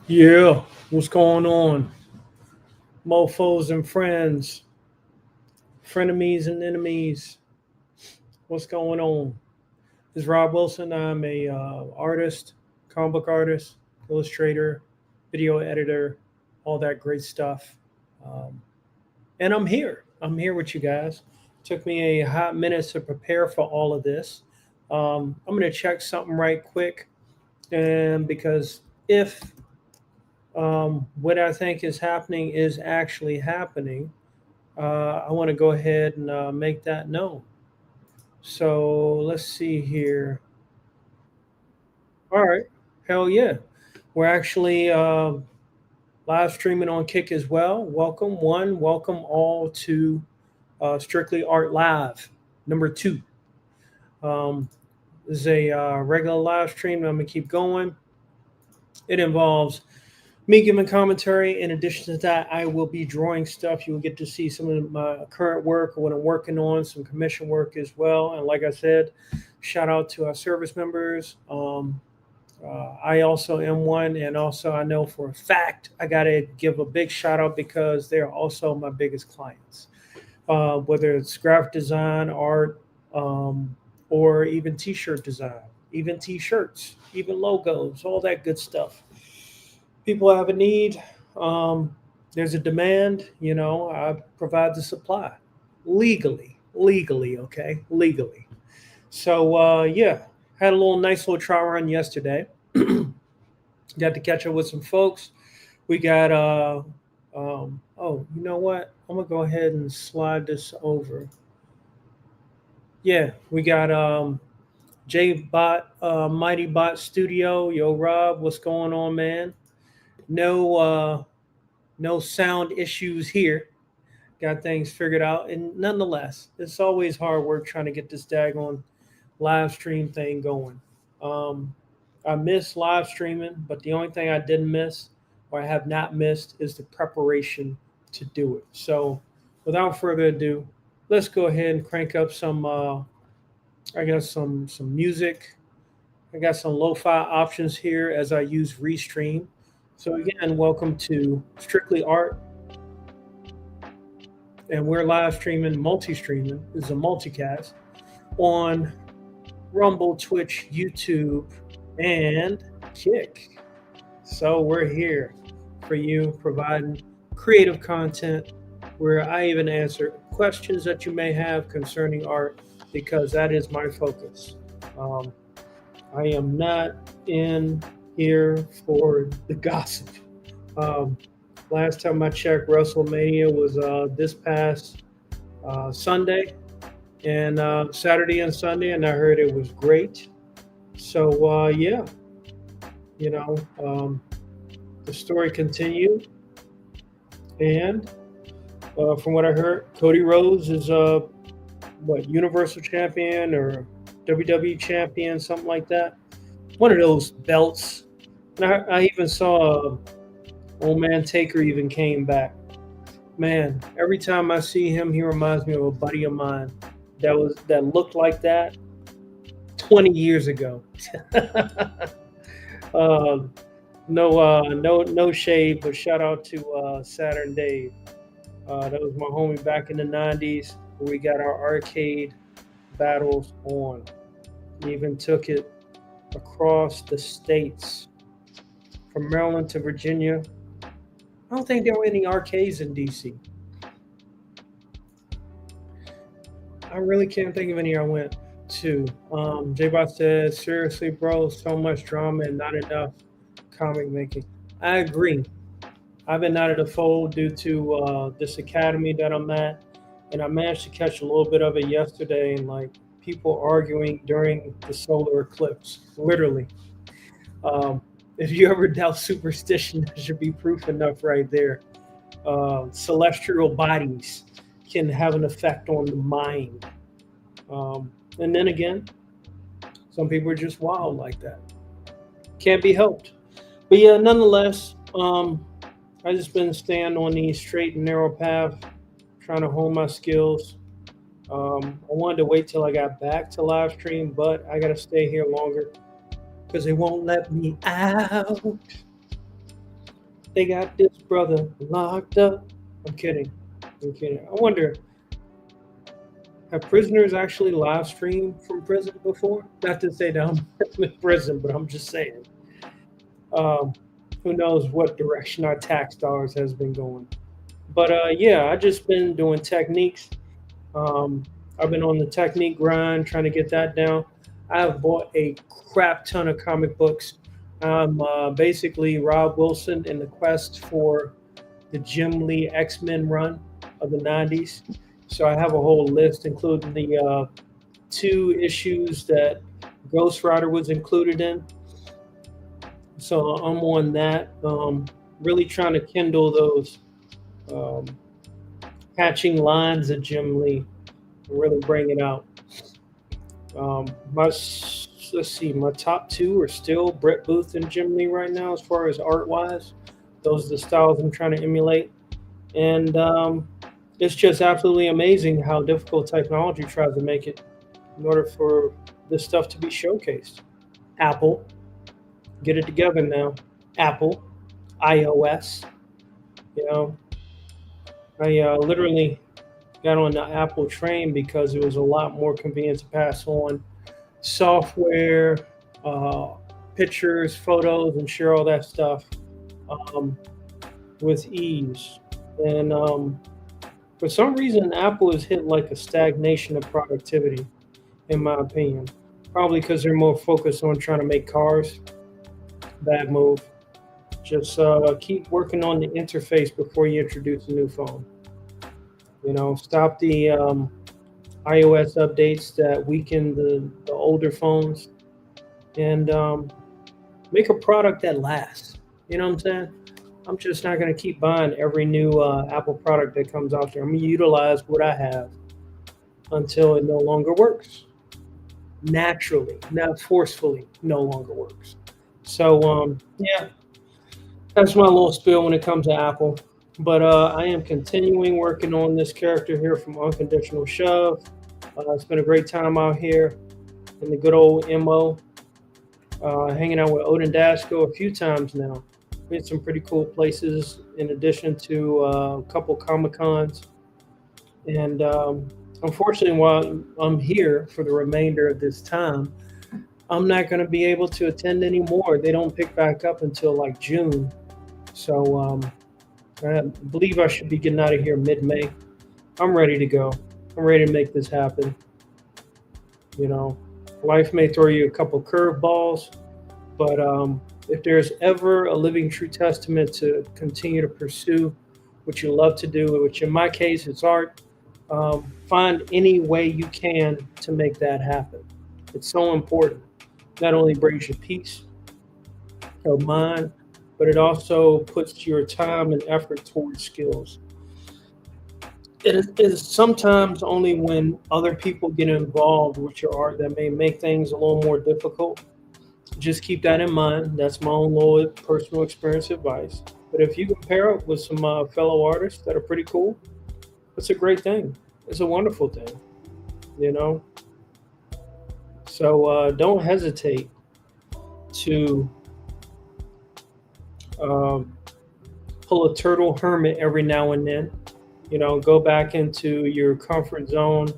Yeah, what's going on? Mofos and friends, frenemies and enemies. What's going on? This is Rob Wilson. I'm a artist, comic book artist, illustrator, video editor, all that great stuff. Um, and I'm here. I'm here with you guys. Took me a hot minute to prepare for all of this. I'm going to check something right quick, and because if what I think is happening is actually happening, I want to go ahead and make that known. So let's see here. All right. Hell yeah. We're actually live streaming on Kick as well. Welcome, one. Welcome all to Strictly Art Live, number two. Um, this is a regular live stream. I'm going to keep going. It involves me giving commentary. In addition to that, I will be drawing stuff. You will get to see some of my current work or what I'm working on, some commission work as well. And like I said, shout out to our service members. I also am one, and also I know for a fact I got to give a big shout out because they're also my biggest clients. Whether it's graphic design, art, or even T-shirt design, even T-shirts, even logos, all that good stuff. People have a need. There's a demand. I provide the supply legally, okay, legally. So yeah, had a nice little trial run yesterday. Got to catch up with some folks. We got oh, you know what? I'm gonna go ahead and slide this over. Yeah, we got J Bot, Mighty Bot Studio. Yo, Rob, what's going on, man? No, no sound issues here. Got things figured out, and nonetheless, it's always hard work trying to get this daggone live stream thing going. Um, I miss live streaming, but the only thing I didn't miss, or I have not missed, is the preparation to do it. So, without further ado, let's go ahead and crank up some. I got some music. I got some lo-fi options here as I use Restream. So again, welcome to Strictly Art, and we're live streaming, multi-streaming. This is a multicast on Rumble, Twitch, YouTube, and Kick. So we're here for you, providing creative content where I even answer questions that you may have concerning art, because that is my focus. Um, I am not in here for the gossip. Um, Last time I checked, WrestleMania was this past Sunday and Saturday and Sunday, and I heard it was great. So yeah, you know, um, the story continued, and from what I heard, Cody Rhodes is what, Universal Champion or WWE Champion, something like that. One of those belts. And I even saw old man Taker even came back. Man, every time I see him, he reminds me of a buddy of mine that looked like that 20 years ago. um, no shade, but shout out to Saturn Dave. That was my homie back in the '90s. Where we got our arcade battles on. We even took it across the states, from Maryland to Virginia. I don't think there were any arcades in DC. I really can't think of any I went to. J-Bot said, seriously, bro, so much drama and not enough comic making. I agree. I've been out of the fold due to this academy that I'm at, and I managed to catch a little bit of it yesterday, and like people arguing during the solar eclipse, literally. Um, if you ever doubt superstition, that should be proof enough right there. Celestial bodies can have an effect on the mind. And then again, some people are just wild like that. Can't be helped. But yeah, nonetheless, I just been staying on the straight and narrow path, trying to hone my skills. I wanted to wait till I got back to live stream, but I got to stay here longer because they won't let me out. They got this brother locked up. I'm kidding. I'm kidding. I wonder, have prisoners actually live streamed from prison before? Not to say that I'm in prison, but I'm just saying. Um, who knows what direction our tax dollars has been going? But yeah, I just been doing techniques. Um, I've been on the technique grind, trying to get that down. I have bought a crap ton of comic books. I'm basically Rob Wilson in the quest for the Jim Lee X Men run of the 90s. So I have a whole list, including the two issues that Ghost Rider was included in. So I'm on that. Really trying to kindle those um, hatching lines of Jim Lee, really bring it out. My let's see, my top two are still Brett Booth and Jim Lee right now, as far as art wise. Those are the styles I'm trying to emulate, and it's just absolutely amazing how difficult technology tries to make it in order for this stuff to be showcased. Apple, get it together now. Apple, iOS. You know, I literally got on the Apple train because it was a lot more convenient to pass on software, uh, pictures, photos, and share all that stuff um, with ease. And for some reason, Apple has hit like a stagnation of productivity, in my opinion. Probably because they're more focused on trying to make cars. Bad move. Just keep working on the interface before you introduce a new phone. Stop the iOS updates that weaken the older phones and make a product that lasts. You know what I'm saying? I'm just not going to keep buying every new Apple product that comes out there. I'm going to utilize what I have until it no longer works. Naturally, not forcefully, no longer works. So, yeah, that's my little spiel when it comes to Apple. But I am continuing working on this character here from Unconditional Shove. It's been a great time out here in the good old MO, hanging out with Odin Dasko a few times now. Been some pretty cool places in addition to a couple Comic Cons. And unfortunately, while I'm here for the remainder of this time, I'm not going to be able to attend anymore. They don't pick back up until like June. So I believe I should be getting out of here mid-May. I'm ready to go. I'm ready to make this happen. Life may throw you a couple curveballs, but if there's ever a living true testament to continue to pursue what you love to do, which in my case is art, find any way you can to make that happen. It's so important. Not only brings you peace of mind, but it also puts your time and effort towards skills. It is sometimes only when other people get involved with your art that may make things a little more difficult. Just keep that in mind. That's my own little personal experience advice. But if you can pair up with some fellow artists that are pretty cool, it's a great thing. It's a wonderful thing, you know? So don't hesitate to pull a turtle hermit every now and then. Go back into your comfort zone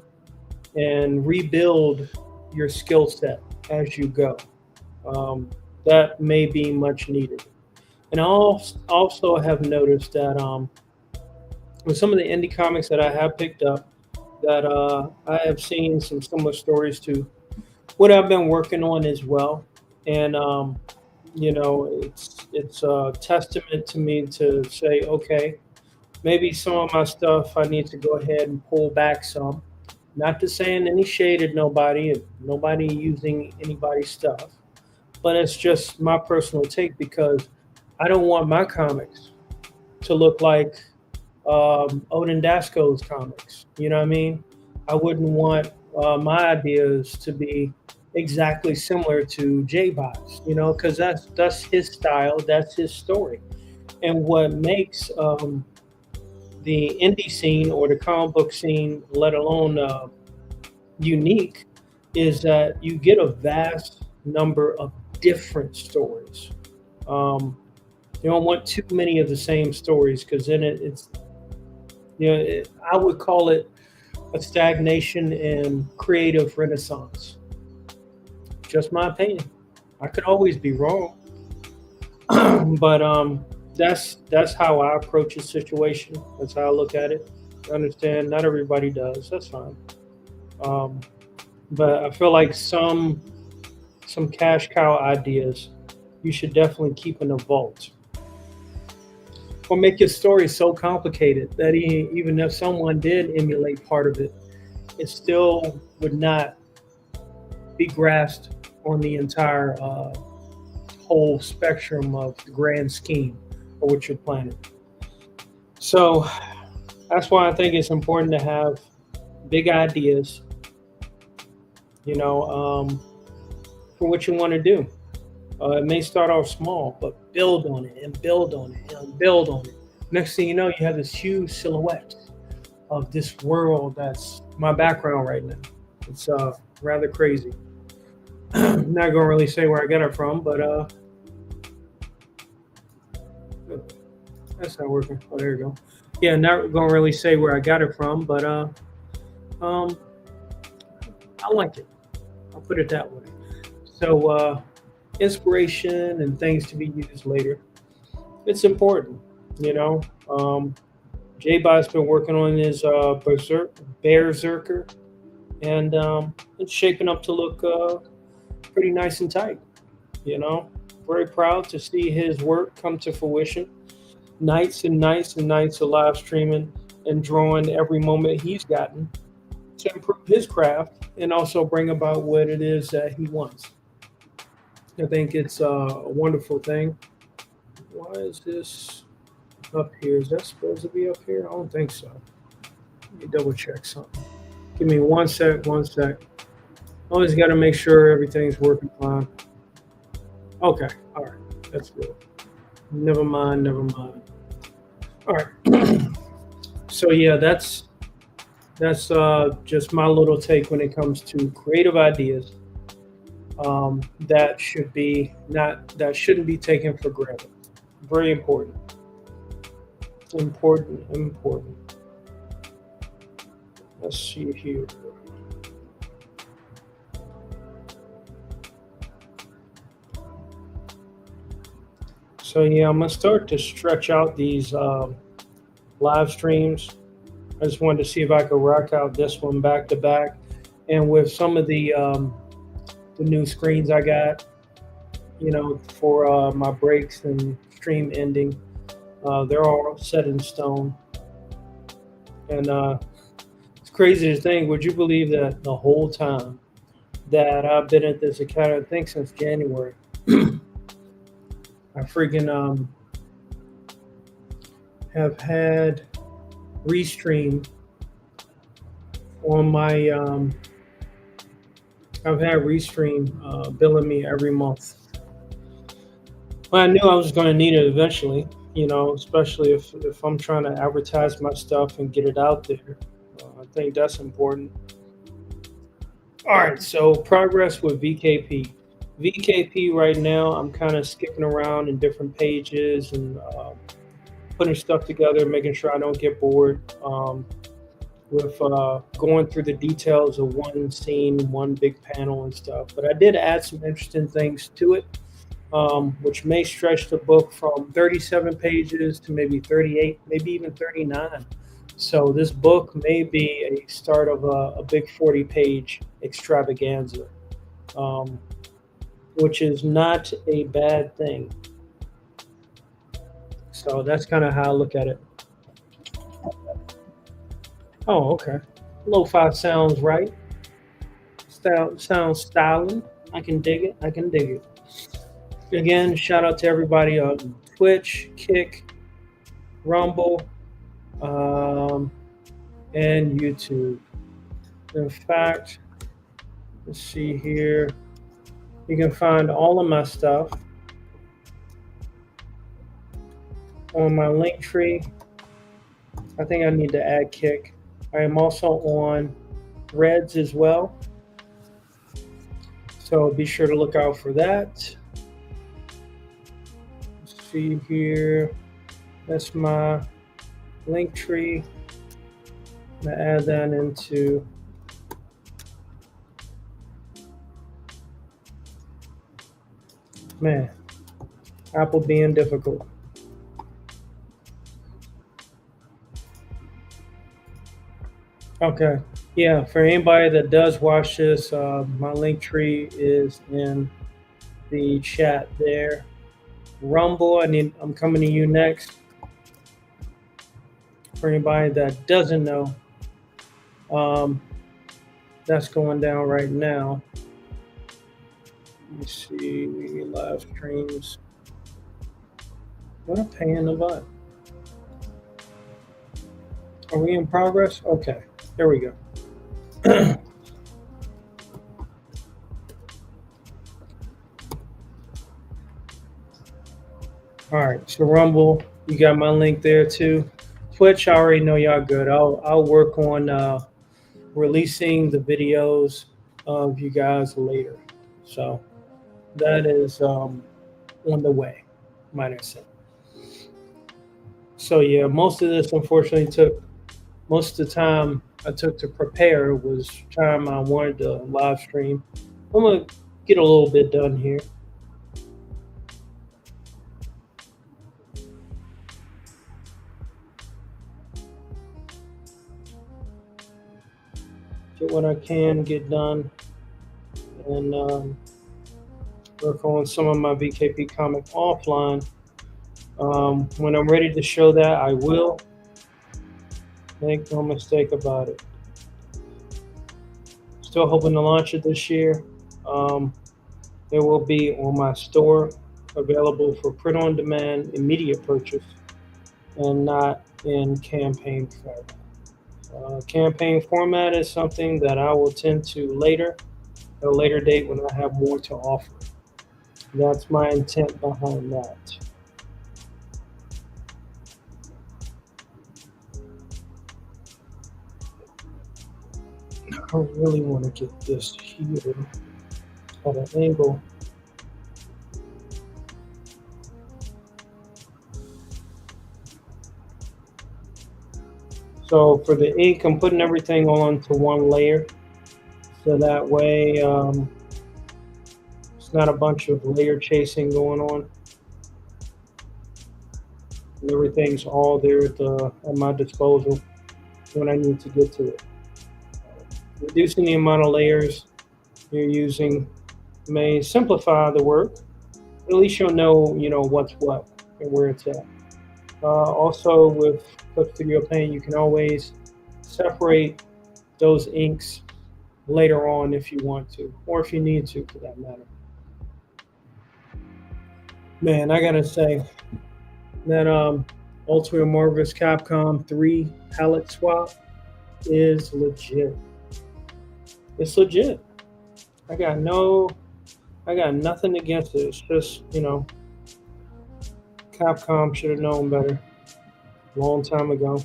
and rebuild your skill set as you go. That may be much needed. And I also have noticed that with some of the indie comics that I have picked up, that I have seen some similar stories to what I've been working on as well. And it's a testament to me to say, okay, maybe some of my stuff I need to go ahead and pull back some. Not to saying any shade at nobody using anybody's stuff, but it's just my personal take because I don't want my comics to look like Odin Dasko's comics. You know what I mean? I wouldn't want my ideas to be exactly similar to J-Bot's, because that's his style, that's his story. And what makes the indie scene or the comic book scene, let alone unique, is that you get a vast number of different stories. You don't want too many of the same stories because then it's I would call it a stagnation and creative renaissance. Just my opinion. I could always be wrong, but that's how I approach a situation. That's how I look at it. I understand not everybody does. That's fine. Um, but I feel like some cash cow ideas you should definitely keep in the vault, or make your story so complicated that even if someone did emulate part of it, it still would not be grasped on the entire whole spectrum of the grand scheme of what you're planning. So that's why I think it's important to have big ideas, you know, for what you want to do. It may start off small, but build on it and build on it and build on it. Next thing you know, you have this huge silhouette of this world that's my background right now. It's rather crazy. I'm not gonna really say where I got it from, but that's not working. Oh, there you go. Yeah, not gonna really say where I got it from, but um, I like it. I'll put it that way. So inspiration and things to be used later. It's important, you know. J-Bot's been working on his Berserker, and it's shaping up to look pretty nice and tight. You know, very proud to see his work come to fruition. Nights and nights and nights of live streaming and drawing every moment he's gotten to improve his craft and also bring about what it is that he wants. I think it's a wonderful thing. Why is this up here? Is that supposed to be up here? I don't think so. Let me double check something. Give me one sec, one sec. Always got to make sure everything's working fine. Okay, all right, that's good. Never mind, never mind. All right. So yeah, that's just my little take when it comes to creative ideas. That shouldn't be taken for granted. Very important. Important. Let's see here. So yeah, I'm gonna start to stretch out these live streams. I just wanted to see if I could rock out this one back to back, and with some of the new screens I got, you know, for my breaks and stream ending, they're all set in stone. And it's crazy to think. Would you believe that the whole time that I've been at this account, I think since January, I freaking have had Restream on my I've had Restream billing me every month. Well, I knew I was going to need it eventually, you know, especially if I'm trying to advertise my stuff and get it out there. I think that's important. All right, so progress with VKP. VKP right now, I'm kind of skipping around in different pages and putting stuff together, making sure I don't get bored with going through the details of one scene, one big panel and stuff. But I did add some interesting things to it, which may stretch the book from 37 pages to maybe 38, maybe even 39. So this book may be a start of a big 40-page extravaganza, which is not a bad thing. So that's kind of how I look at it. Oh, okay. Lo-fi sounds right. Sounds styling. I can dig it. Again, shout out to everybody on Twitch, Kick, Rumble, and YouTube. In fact, let's see here. You can find all of my stuff on my link tree. I think I need to add Kick. I am also on Threads as well. So be sure to look out for that. Let's see here. That's my link tree. I'm gonna add that into man. Apple being difficult. Okay. Yeah, for anybody that does watch this, my link tree is in the chat there. Rumble, I'm coming to you next. For anybody that doesn't know, um, that's going down right now. Let me see live streams. What a pain in the butt. Are we in progress? Okay, there we go. All right, so Rumble, you got my link there too. Twitch, I already know y'all good. I'll work on releasing the videos of you guys later. So that is on the way, might I say. So yeah, most of this unfortunately took most of the time I took to prepare was time I wanted to live stream. I'm gonna get a little bit done here. Get what I can get done, and work on some of my VKP comic offline. When I'm ready to show that, I will. Make no mistake about it. Still hoping to launch it this year. It will be on my store, available for print on demand, immediate purchase, and not in campaign format. Campaign format is something that I will tend to later, at a later date when I have more to offer. That's my intent behind that. I really want to get this here at an angle. So for the ink, I'm putting everything onto one layer, so that way it's not a bunch of layer chasing going on. And everything's all there at my disposal when I need to get to it. Reducing the amount of layers you're using may simplify the work. At least you'll know, what's what and where it's at. Also, with Koepp Studio Paint, you can always separate those inks later on if you want to, or if you need to, for that matter. Man, I gotta say that Ultimate Marvelous Capcom 3 palette swap is legit. It's legit. I got nothing against it. It's just, Capcom should have known better a long time ago.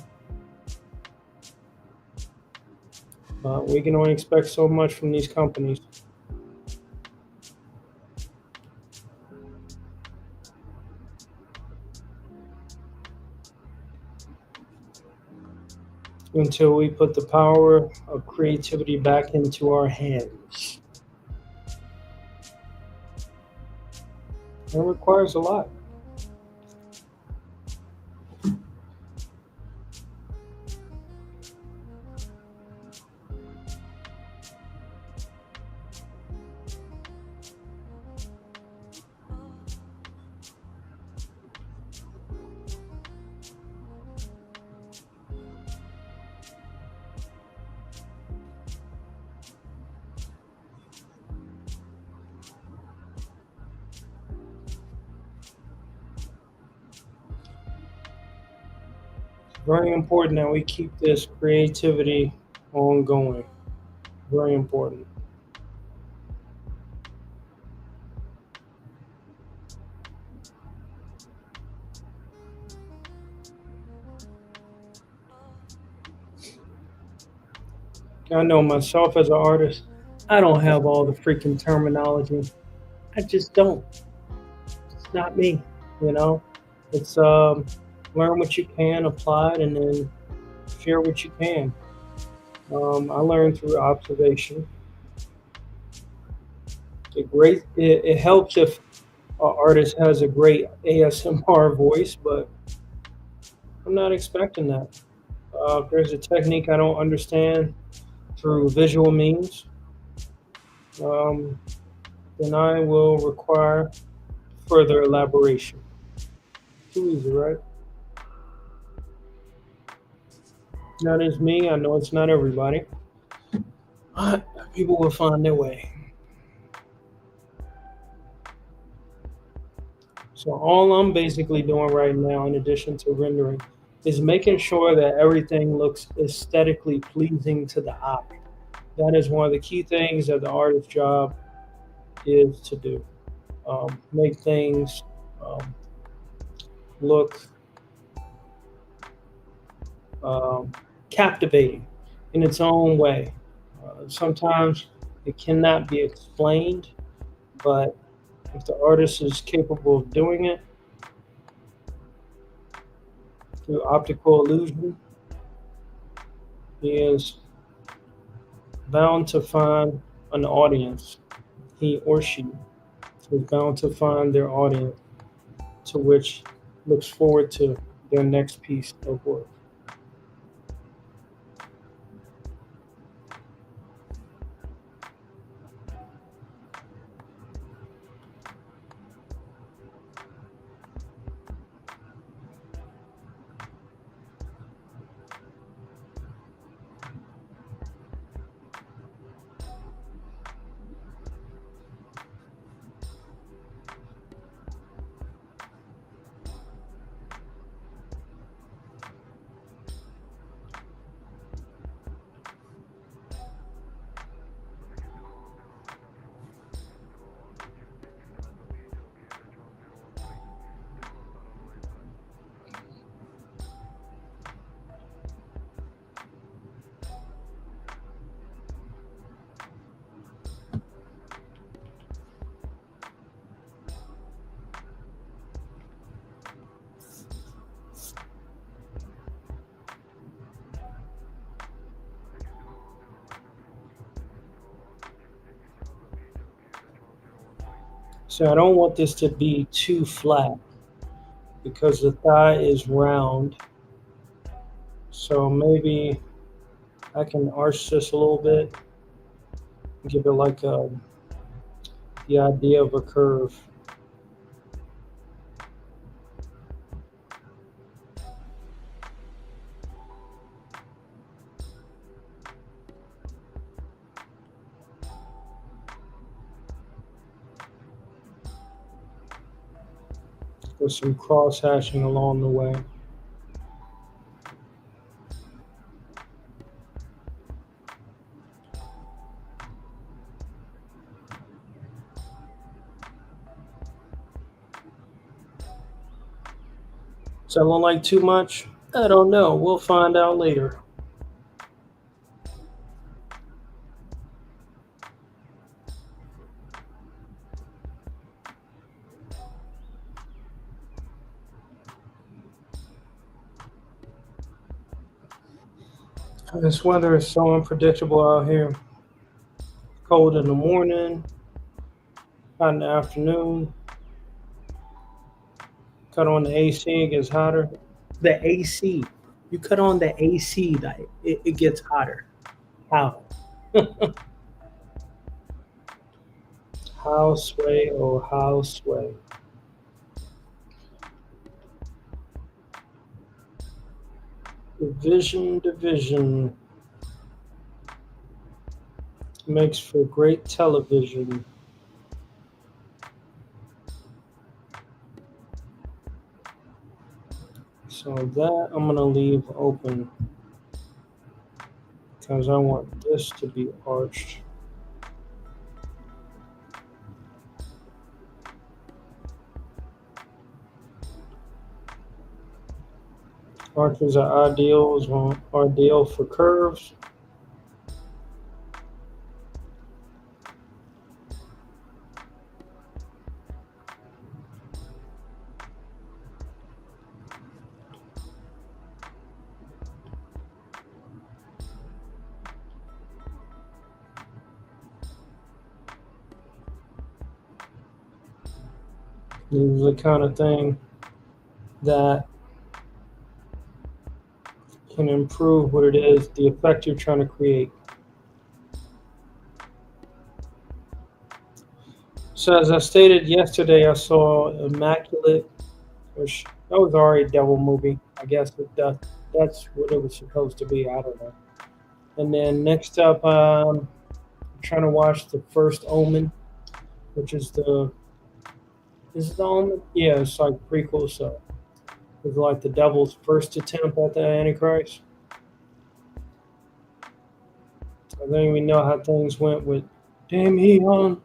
But we can only expect so much from these companies. Until we put the power of creativity back into our hands. It requires a lot. Very important that we keep this creativity ongoing. Very important. I know myself as an artist, I don't have all the freaking terminology. I just don't. It's not me, It's learn what you can, apply it, and then share what you can. I learned through observation. It helps if an artist has a great ASMR voice, but I'm not expecting that. If there's a technique I don't understand through visual means, um, then I will require further elaboration. Too easy, right? That is me. I know it's not everybody. But people will find their way. So all I'm basically doing right now, in addition to rendering, is making sure that everything looks aesthetically pleasing to the eye. That is one of the key things that the artist's job is to do. Make things um, look um, captivating in its own way. Sometimes it cannot be explained, but if the artist is capable of doing it through optical illusion, he is bound to find an audience. He or she is bound to find their audience to which looks forward to their next piece of work. So I don't want this to be too flat because the thigh is round. So maybe I can arch this a little bit, give it like the idea of a curve. With some cross hatching along the way. Does that look like too much? I don't know. We'll find out later. This weather is so unpredictable out here. Cold in the morning, hot in the afternoon. Cut on the AC, it gets hotter. The AC. You cut on the AC, it gets hotter. How? How sway, oh how sway. Division makes for great television. So that I'm gonna leave open because I want this to be arched. Arches are ideal for curves. This is the kind of thing that can improve what it is, the effect you're trying to create. So as I stated yesterday, I saw Immaculate, which that was already a devil movie. I guess that's what it was supposed to be. I don't know. And then next up, I'm trying to watch the First Omen, which is it the Omen? Yeah, it's like prequel. So it's like the devil's first attempt at the Antichrist. I think we know how things went with Damien.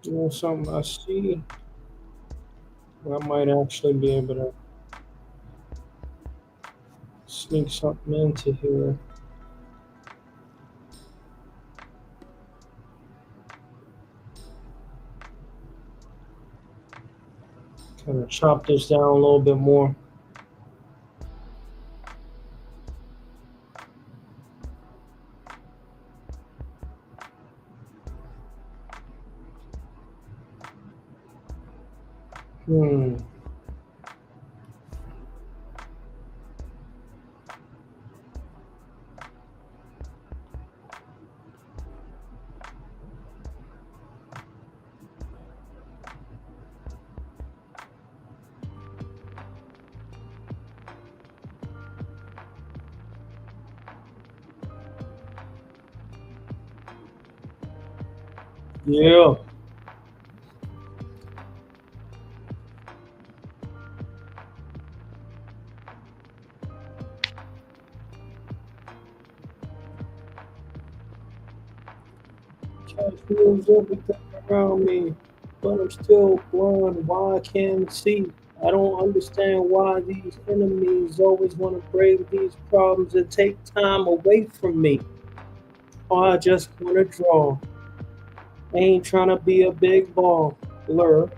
You know, something I see. I might actually be able to sneak something into here. Kind of chop this down a little bit more. Hmm. Yeah. Cash rules everything around me, but I'm still blind. Why I can't see? I don't understand why these enemies always want to bring these problems and take time away from me. Or I just want to draw. I ain't trying to be a big ball. Lure.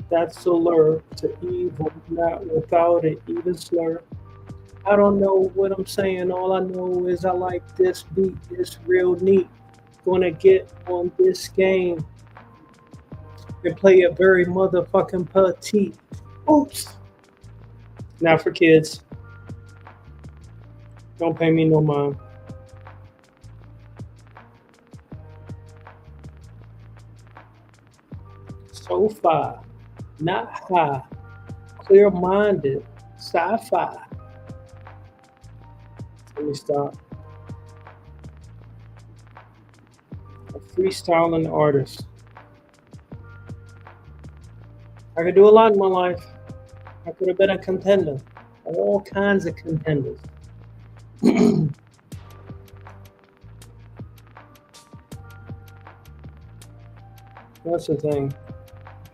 That's a lure to evil, not without it, even slur. I don't know what I'm saying. All I know is I like this beat. It's real neat. Gonna get on this game and play it very motherfucking petite. Oops. Not for kids. Don't pay me no mind. So far, not high, clear minded, sci fi. Let me stop. A freestyling artist. I could do a lot in my life. I could have been a contender. All kinds of contenders. That's the thing.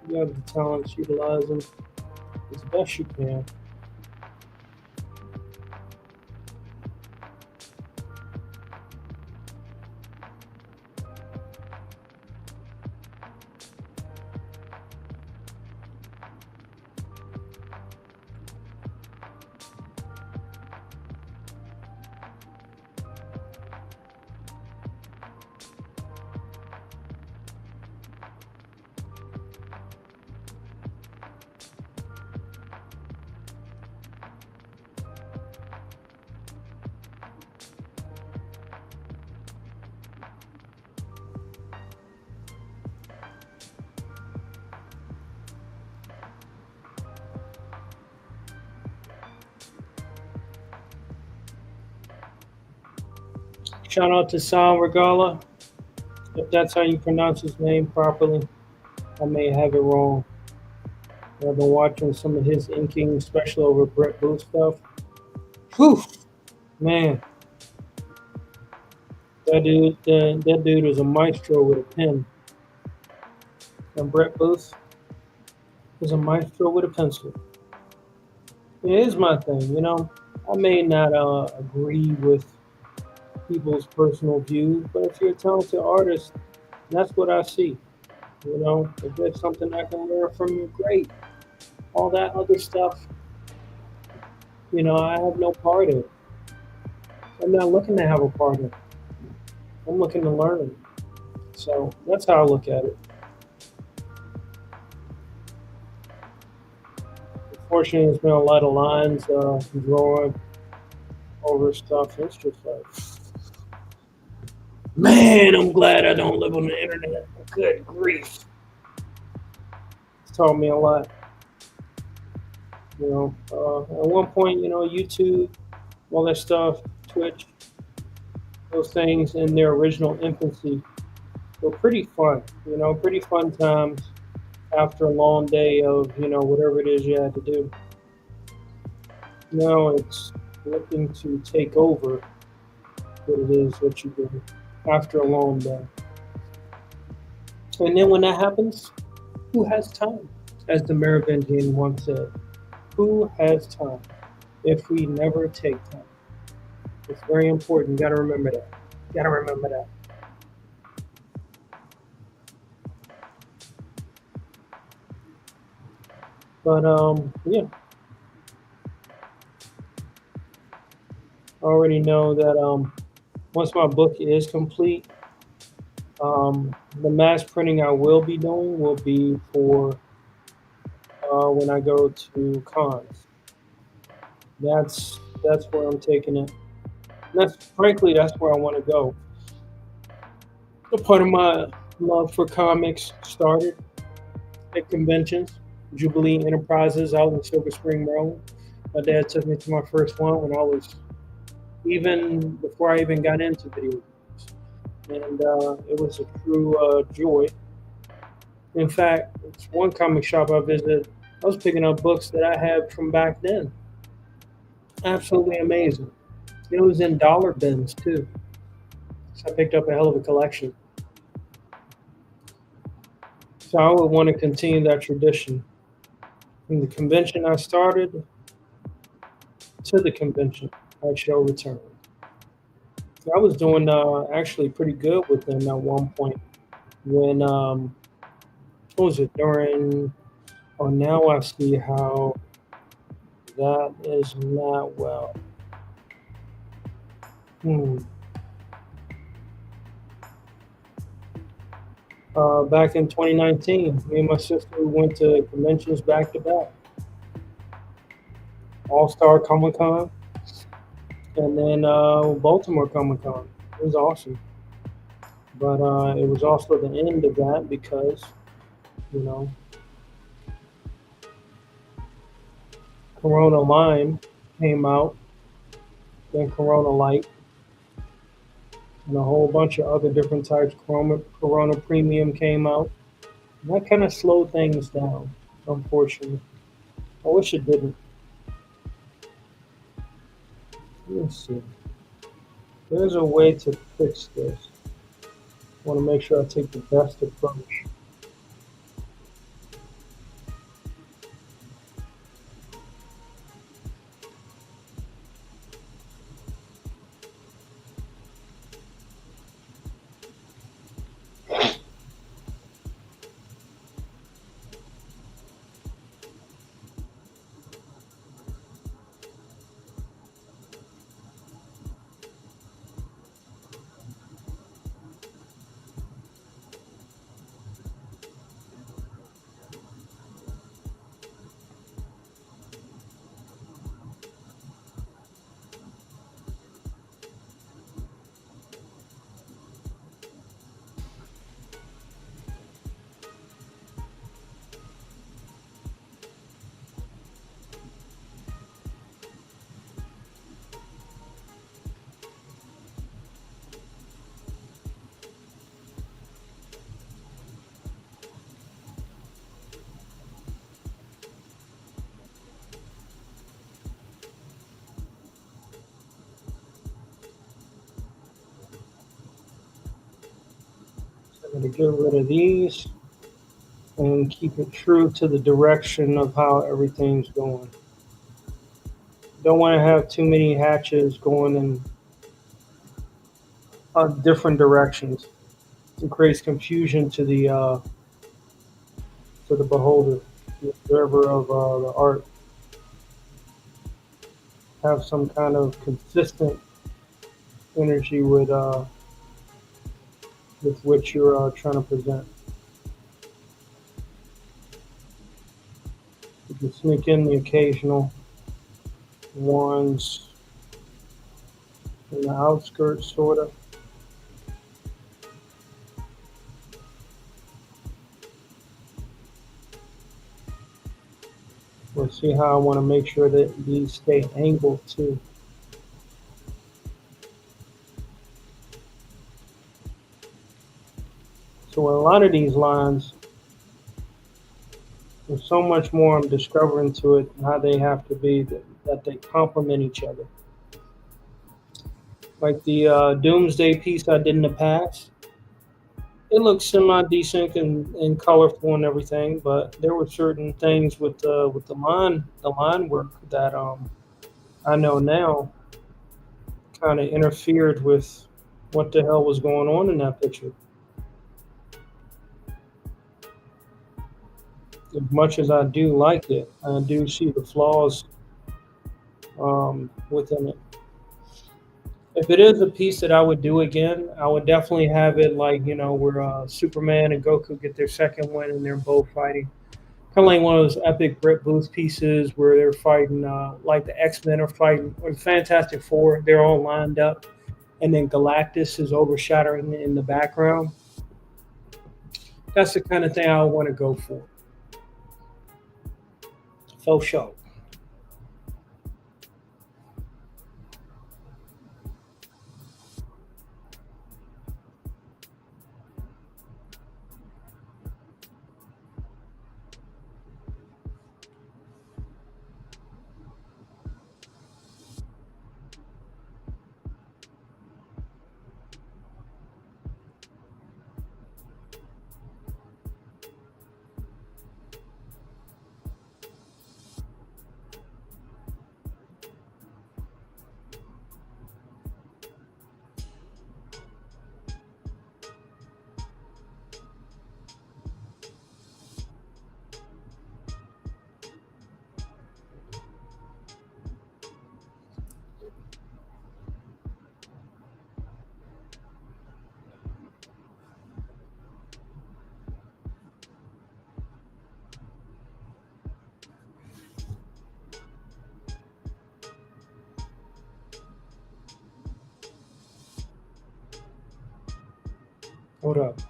You have the talents, utilize them as best you can. Shout out to Sal Regala, if that's how you pronounce his name properly. I may have it wrong. I've been watching some of his inking, especially over Brett Booth stuff. Whew, man, that dude is a maestro with a pen. And Brett Booth is a maestro with a pencil. It is my thing, you know. I may not agree with people's personal views, but if you're a talented artist, that's what I see. You know, if there's something I can learn from you, great. All that other stuff, I have no part in it. I'm not looking to have a part in it. I'm looking to learn. So that's how I look at it. Unfortunately, there's been a lot of lines drawn over stuff. It's just like, man, I'm glad I don't live on the internet. Good grief. It's taught me a lot. At one point, YouTube, all that stuff, Twitch, those things in their original infancy were pretty fun. Pretty fun times after a long day of whatever it is you had to do. Now it's looking to take over what it is that you do after a long day. And then when that happens, who has time? As the Merovingian once said, who has time if we never take time? It's very important. You got to remember that. You got to remember that. But yeah, I already know that once my book is complete, the mass printing I will be doing will be for when I go to cons. That's where I'm taking it. And that's where I want to go. A part of my love for comics started at conventions, Jubilee Enterprises out in Silver Spring, Maryland. My dad took me to my first one when I was even before I even got into video games, and it was a true joy. In fact, it's one comic shop I visited. I was picking up books that I had from back then. Absolutely amazing. It was in dollar bins too. So I picked up a hell of a collection. So I would want to continue that tradition. From the convention I started to the convention, I shall return. I was doing actually pretty good with them at one point when what was it during? Oh, now I see how that is not well. Hmm. Back in 2019, me and my sister went to conventions back to back. All Star Comic Con and then Baltimore Comic Con. It was awesome. But it was also the end of that because, you know, Corona Lime came out, then Corona Light, and a whole bunch of other different types. Corona Premium came out. And that kind of slowed things down, unfortunately. I wish it didn't. Let's see. There's a way to fix this. I want to make sure I take the best approach. So I'm going to get rid of these and keep it true to the direction of how everything's going. Don't want to have too many hatches going in different directions. It creates confusion to the beholder, the observer of the art. have some kind of consistent energy with what you're trying to present. You can sneak in the occasional ones in the outskirts, sort of. Let's see how I want to make sure that these stay angled too. So a lot of these lines, there's so much more I'm discovering to it, how they have to be, that they complement each other. Like the Doomsday piece I did in the past, it looks semi-decent and colorful and everything, but there were certain things with the line work that I know now kind of interfered with what the hell was going on in that picture. As much as I do like it, I do see the flaws within it. If it is a piece that I would do again, I would definitely have it like, where Superman and Goku get their second win and they're both fighting. Kind of like one of those epic Brit Booth pieces where they're fighting, like the X-Men are fighting, or the Fantastic Four, they're all lined up, and then Galactus is overshadowing in the background. That's the kind of thing I want to go for. Faux show.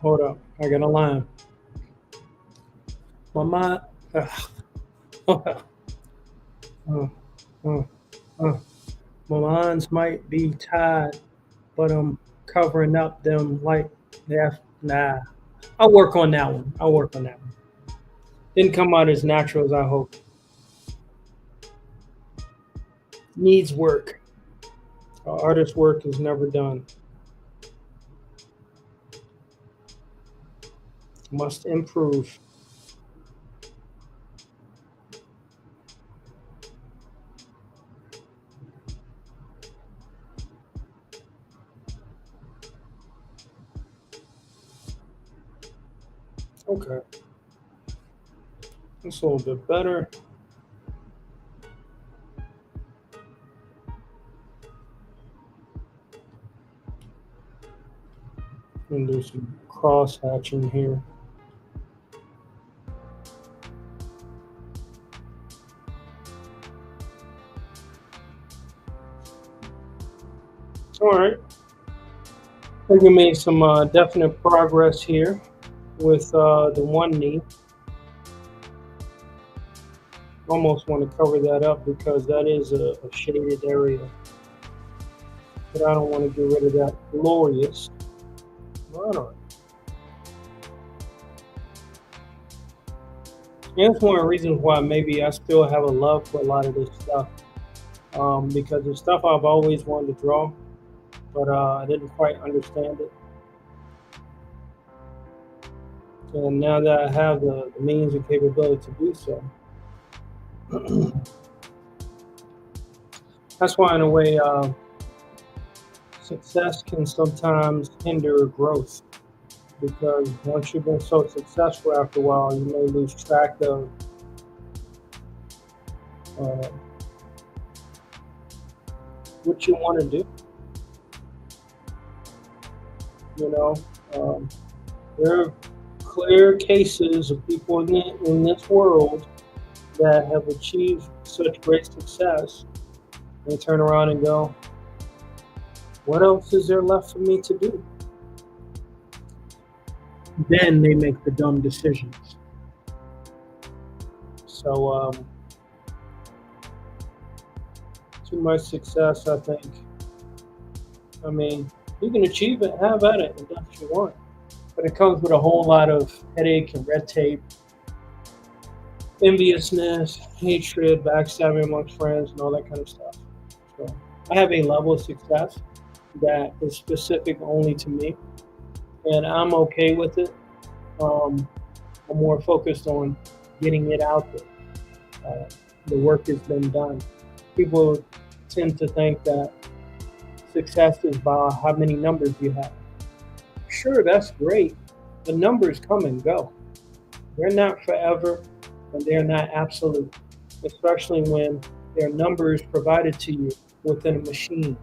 Hold up. I got a line. My mind. uh, uh, uh. My lines might be tied, but I'm covering up them like yeah. Nah. I'll work on that one. Didn't come out as natural as I hoped. Needs work. Artist work is never done. Must improve. Okay. That's a little bit better. And do some cross hatching here. All right. I think we made some definite progress here with the one knee. Almost want to cover that up because that is a shaded area. But I don't want to get rid of that glorious. All right. And that's one of the reasons why maybe I still have a love for a lot of this stuff. Because it's stuff I've always wanted to draw, but I didn't quite understand it. And now that I have the means and capability to do so, that's why, in a way, success can sometimes hinder growth. Because once you've been so successful, after a while, you may lose track of what you want to do. You know, um, there are clear cases of people in this world that have achieved such great success. They turn around and go, what else is there left for me to do? Then they make the dumb decisions. So, too much success, I think. I mean, you can achieve it, have at it, and that's what you want. But it comes with a whole lot of headache and red tape, enviousness, hatred, backstabbing amongst friends, and all that kind of stuff. So I have a level of success that is specific only to me, and I'm okay with it. Um, I'm more focused on getting it out there. The work has been done. People tend to think that success is by how many numbers you have. Sure, that's great. The numbers come and go. They're not forever, and they're not absolute, especially when they're numbers provided to you within a machine.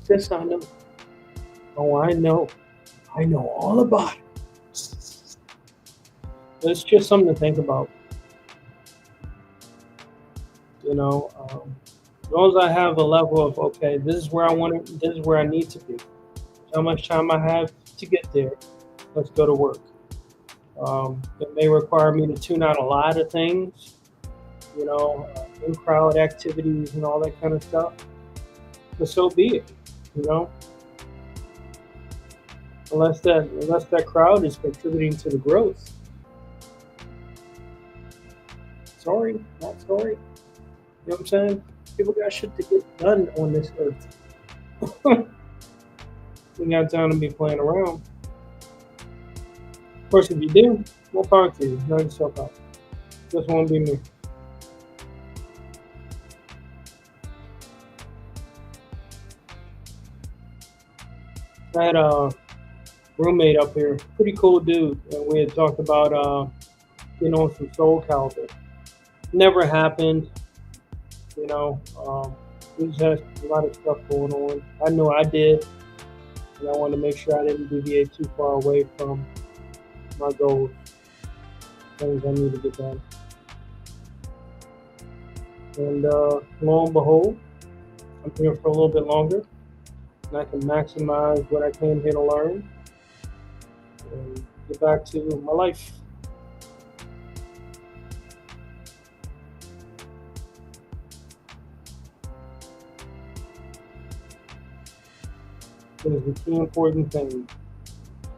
This I know. Oh, I know. I know all about it. It's just something to think about. You know, as long as I have a level of, okay, this is where I want to, this is where I need to be. How much time I have to get there. Let's go to work. It may require me to tune out a lot of things, you know, in crowd activities and all that kind of stuff. But so be it, you know. Unless that crowd is contributing to the growth. Sorry, not sorry. You know what I'm saying? People got shit to get done on this earth. You got time to be playing around. Of course, if you do, we'll talk to you. Knock yourself out. This won't be me. I had a roommate up here, pretty cool dude, and we had talked about getting on some Soul Calibur. Never happened, you know. We just had a lot of stuff going on. I know I did, and I wanted to make sure I didn't deviate too far away from my goals, things I need to get done. And lo and behold, I'm here for a little bit longer, and I can maximize what I came here to learn and get back to my life. It is the key important thing.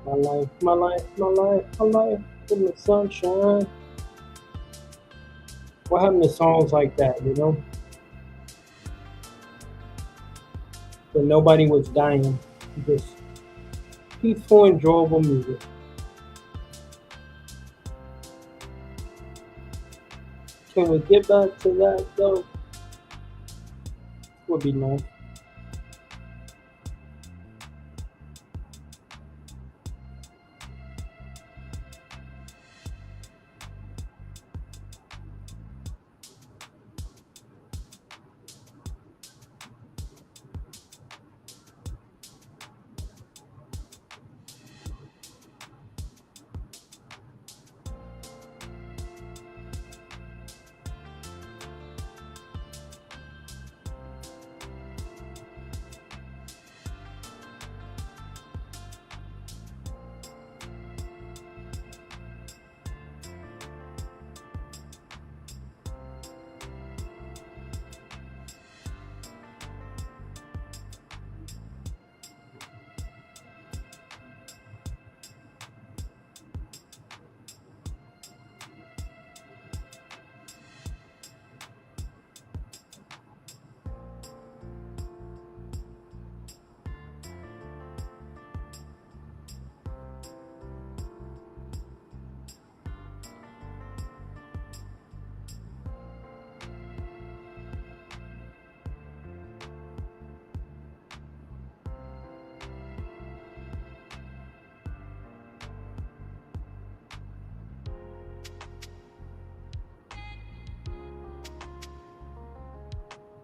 My life, my life, my life, my life in the sunshine. What happened to songs like that, you know? When nobody was dying. Just peaceful, enjoyable music. Can we get back to that though? Would be nice.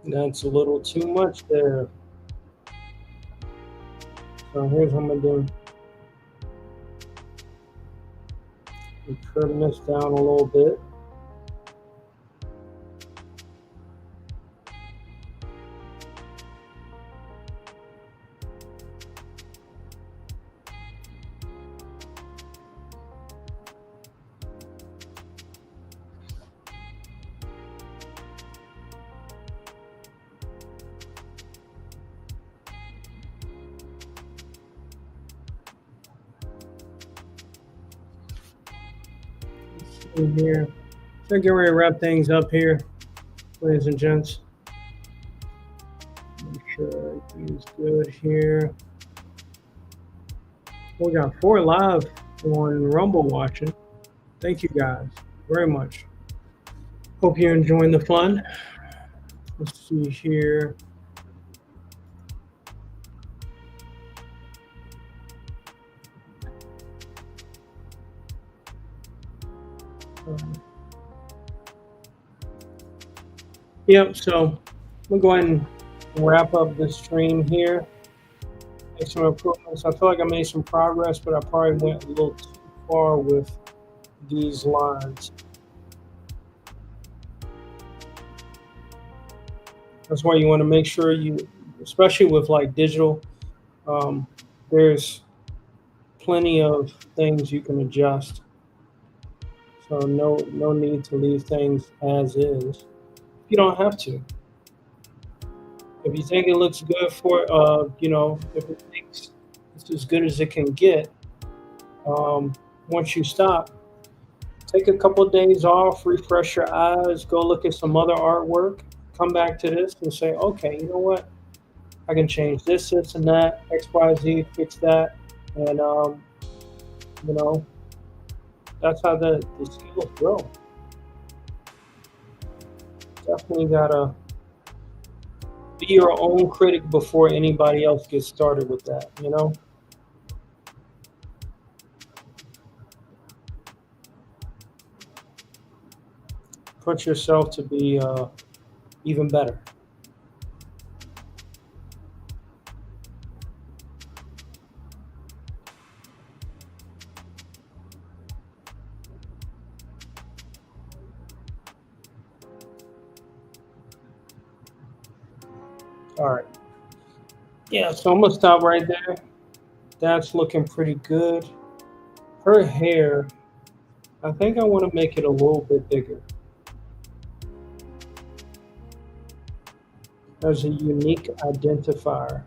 That's a little too much there. So here's what I'm gonna do. Trim this down a little bit. In here. So get ready to wrap things up here, ladies and gents. Make sure everything's good here. We got 4 live on Rumble watching. Thank you guys very much. Hope you're enjoying the fun. Let's see here. Yep, so we'll go ahead and wrap up this stream here. Make some improvements. I feel like I made some progress, but I probably went a little too far with these lines. That's why you want to make sure you, especially with like digital, there's plenty of things you can adjust. So no need to leave things as is. You don't have to. If you think it looks good for, if it thinks it's as good as it can get, once you stop, take a couple of days off, refresh your eyes, go look at some other artwork, come back to this and say, okay, you know what? I can change this, and that, X, Y, Z, fix that. And, that's how the skills grow. Definitely gotta be your own critic before anybody else gets started with that, Put yourself to be even better. All right. Yeah, so I'm gonna stop right there. That's looking pretty good. Her hair, I think I want to make it a little bit bigger. As a unique identifier.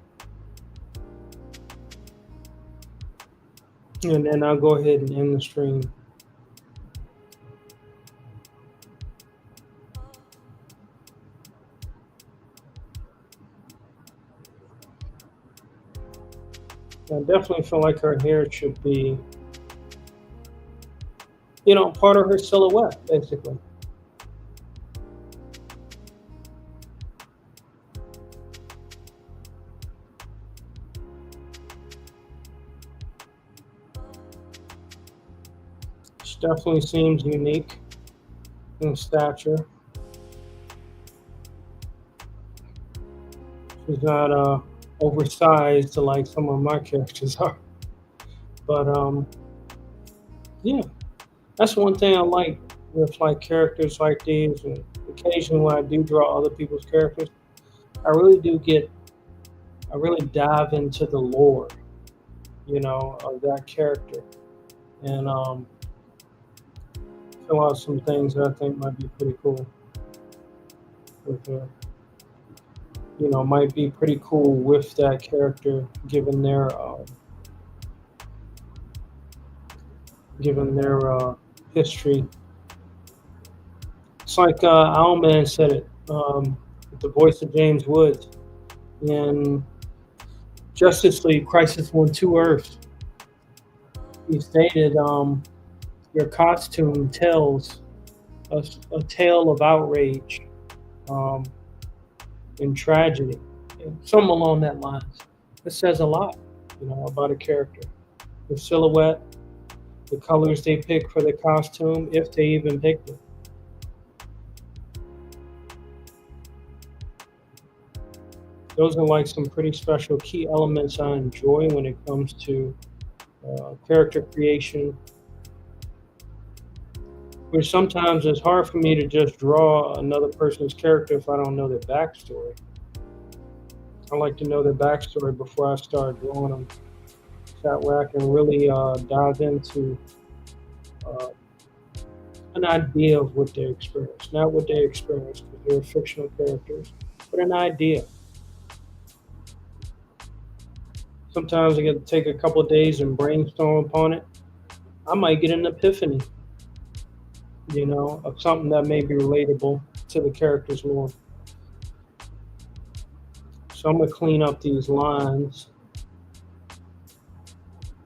And then I'll go ahead and end the stream. I definitely feel like her hair should be, part of her silhouette, basically. She definitely seems unique in stature. She's not oversized like some of my characters are. But yeah, that's one thing I like with like characters like these, and occasionally when I do draw other people's characters, I really dive into the lore, of that character, and fill out some things that I think might be pretty cool. Might be pretty cool with that character, given their history. It's like Owlman said it, with the voice of James Woods in Justice League Crisis on 2 Earths. He stated, your costume tells a tale of outrage and tragedy, something along that lines. It says a lot, about a character. The silhouette, the colors they pick for the costume, if they even picked it. Those are like some pretty special key elements I enjoy when it comes to character creation, which sometimes it's hard for me to just draw another person's character if I don't know their backstory. I like to know their backstory before I start drawing them. That way I can really dive into uh, an idea of what they experienced. Not what they experienced because they're fictional characters, but an idea. Sometimes I get to take a couple of days and brainstorm upon it. I might get an epiphany, of something that may be relatable to the character's lore. So I'm going to clean up these lines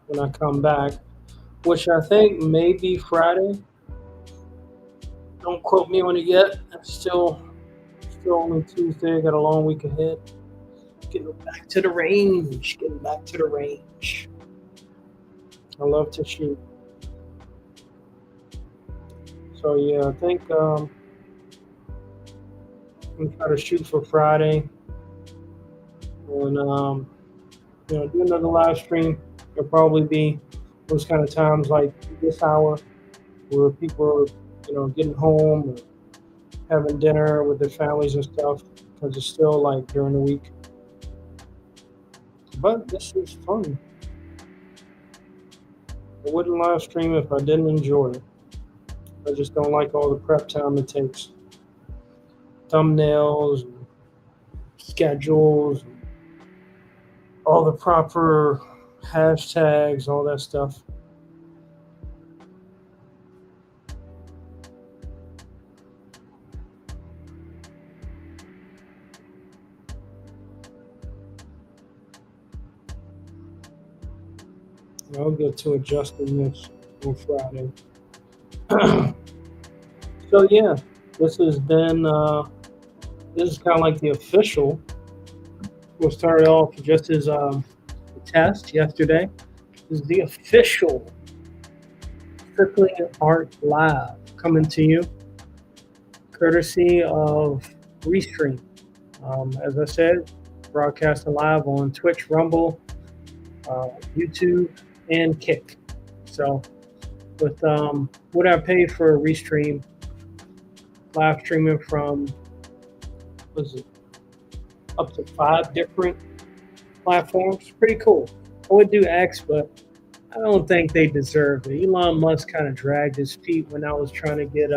when I come back, which I think may be Friday. Don't quote me on it yet. It's still only Tuesday. I got a long week ahead. Getting back to the range. I love to shoot. So yeah, I think I'm gonna try to shoot for Friday, and do another live stream. It'll probably be those kind of times like this hour where people are, getting home or having dinner with their families and stuff, because it's still like during the week. But this was fun. I wouldn't live stream if I didn't enjoy it. I just don't like all the prep time it takes. Thumbnails, and schedules, and all the proper hashtags, all that stuff. I'll get to adjusting this on Friday. So yeah, this has been this is kind of like the official. We'll start it off just as a test yesterday. This is the official Strictly Art Live coming to you, courtesy of Restream. As I said, broadcasting live on Twitch, Rumble, YouTube, and Kick. So with what I paid for a Restream, live streaming from up to 5 different platforms. Pretty cool. I would do X, but I don't think they deserve it. Elon Musk kind of dragged his feet when I was trying to get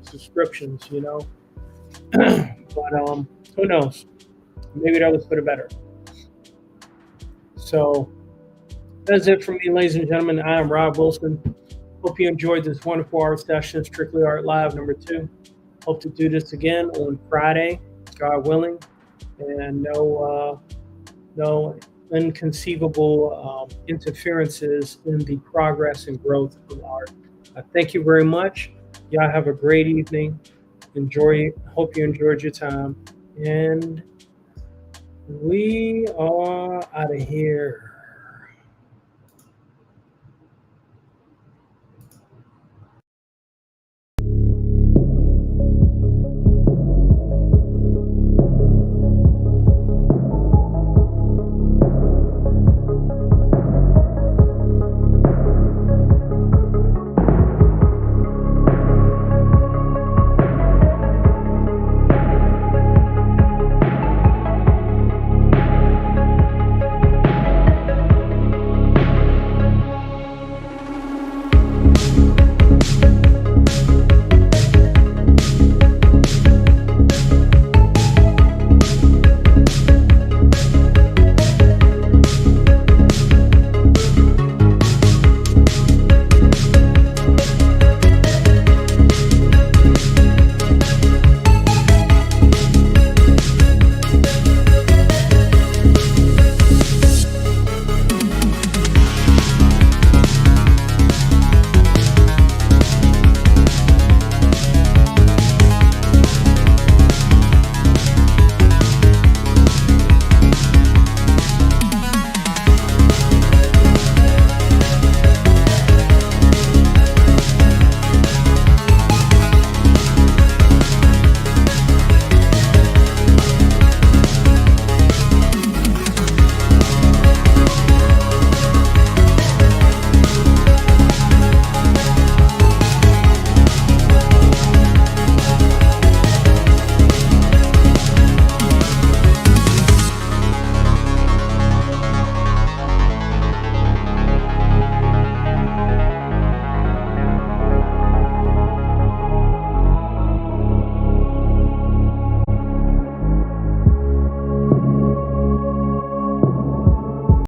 subscriptions, but who knows? Maybe that was for the better. So that's it for me, ladies and gentlemen. I am Rob Wilson. Hope you enjoyed this wonderful art session, Strictly Art Live number 2. Hope to do this again on Friday, God willing, and no inconceivable interferences in the progress and growth of art. Thank you very much. Y'all have a great evening. Hope you enjoyed your time. And we are out of here.